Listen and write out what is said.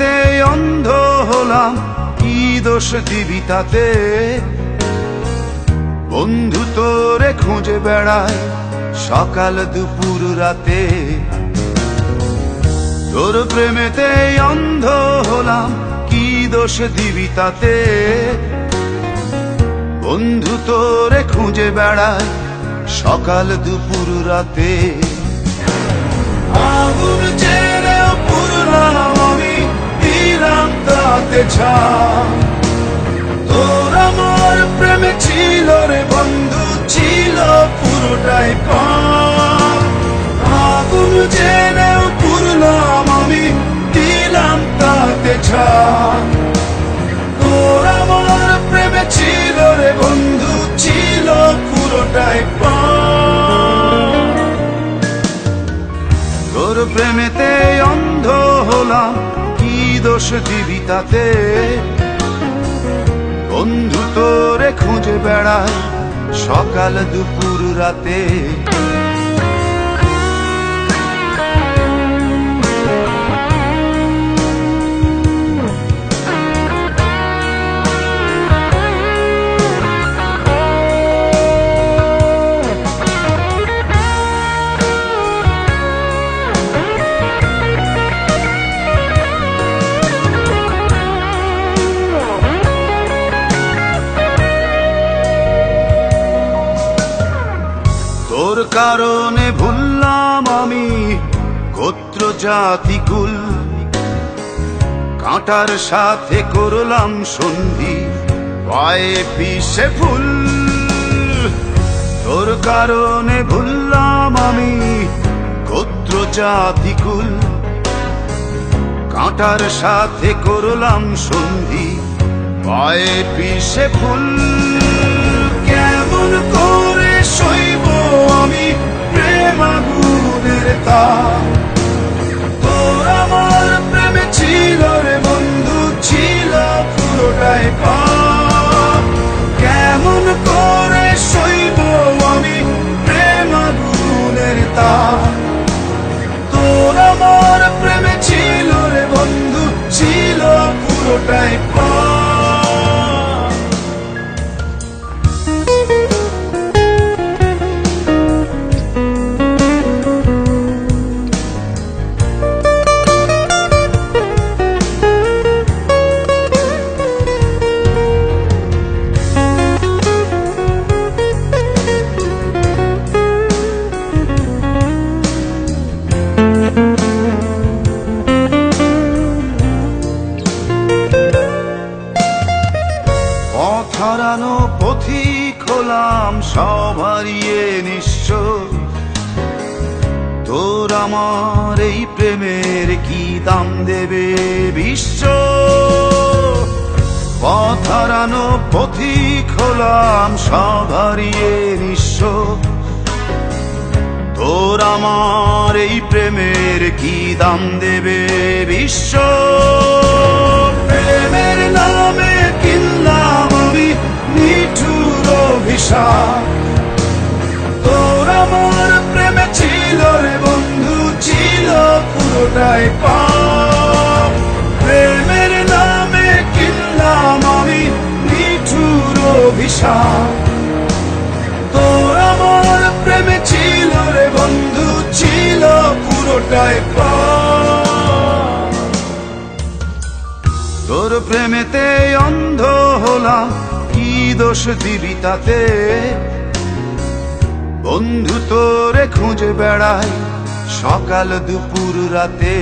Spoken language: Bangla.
প্রেমেতে অন্ধ হলাম, কি দোষ দিবি তাতে? বন্ধু তোরে খুঁজে বেড়ায় সকাল দুপুর রাতে। তোর প্রেমেতে অন্ধ হলাম, কি দোষ দিবি তাতে? বন্ধু তোরে খুঁজে বেড়ায় সকাল দুপুর রাতে। আগুন ছেড়েও পুরলাম আমি, দিলাম তাতে ছাপ। তোর আমার প্রেমে ছিল রে বন্ধু, ছিল পুরোটাই পাপ। আগুন ছেড়েও পুরলাম আমি, দিলাম তাতে ছাপ। তোর আমার প্রেমে ছিল রে বন্ধু, ছিল পুরোটাই পাপ। তোর প্রেমেতে অন্ধ হলাম, কি দোষ দিবি তাতে? বন্ধু তোরে খুঁজে বেড়ায় সকাল দুপুর রাতে। তোর কারণে ভুললাম আমি গোত্র জাতি কুল, কাঁটার সাথে করলাম সন্ধি, পায়ে পিষে ফুল। তোর কারণে ভুললাম আমি গোত্র জাতি কুল, কাঁটার সাথে করলাম সন্ধি, পায়ে পিষে ফুল। কেমন করে সইব আমি প্রেম আগুনের তাপ? তোর আমার প্রেমে ছিল রে বন্ধু, ছিল পুরোটাই পাপ। কেমন করে সইব আমি প্রেম আগুনের তাপ? তোর আমার প্রেমে ছিল রে বন্ধু, ছিল পুরোটাই পাপ। হারানো পথিক হলাম সব হারিয়ে নিঃস্ব। তোর আমার এই প্রেমের কি দাম দেবে বিশ্ব? পথ হারানো পথিক হলাম সব হারিয়ে নিঃস্ব। তোর আমার এই প্রেমের কি দাম দেবে বিশ্ব? প্রেমের নামে কিনলাম আমি নিঠুর অভিশাপ। তোর আমার প্রেমে ছিল রে বন্ধু, ছিল পুরোটাই পাপ। প্রেমের নামে কিনলাম আমি নিঠুর অভিশাপ। তোর আমার প্রেমে ছিল রে বন্ধু, ছিল পুরোটাই পাপ। তোর প্রেমেতে অন্ধ হলাম, কি দোষ দিবি তাতে? বন্ধু তোরে খুঁজে বেড়ায় সকাল দুপুর রাতে।